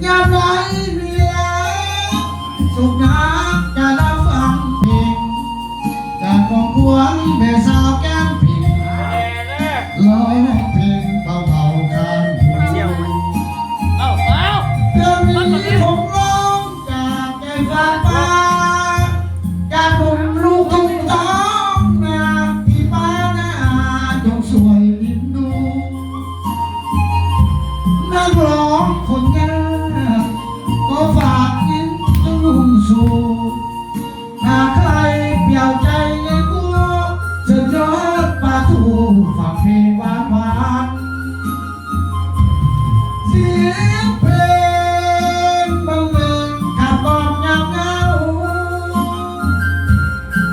ยามใดมีสุขนักจะรับฟังเพลงจากของพวงแม่สาวแก้มผิงร้องเพลงเบาๆกันเรื่องนี้ผมร้องจากใจฟ้าฟ้าจากผมลูกทุ่งท้องนาที่ป้าหน้าจงสวยลิ้นดูนักร้องคนงามก็ฝากยิ้มต้องลุ่มสู่หากใครเปี่ยวใจในกูเชิญยอดปาทูฝากเพลงหวานเสียงเพลงบรรเลงขับกล่อมยามเหงา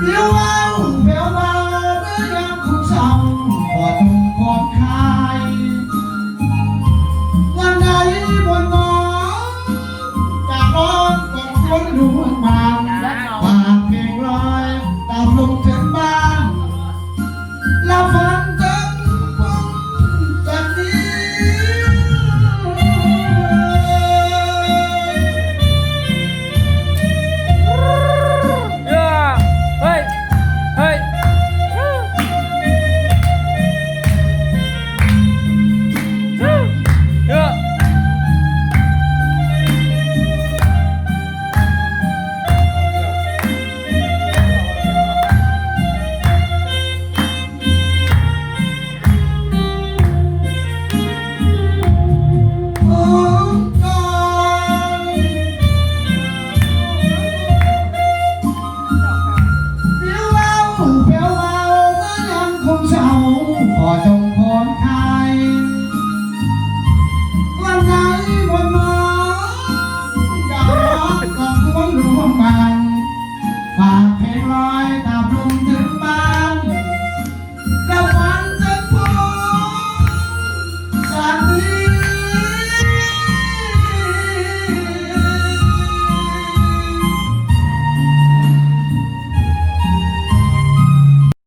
เดี๋ยวเอาเดี๋ยวมาเมื่อยามคุณเศร้าพอต้องคอนคายวันไหนบนหมอนจากร้อนกอดคนดวงมา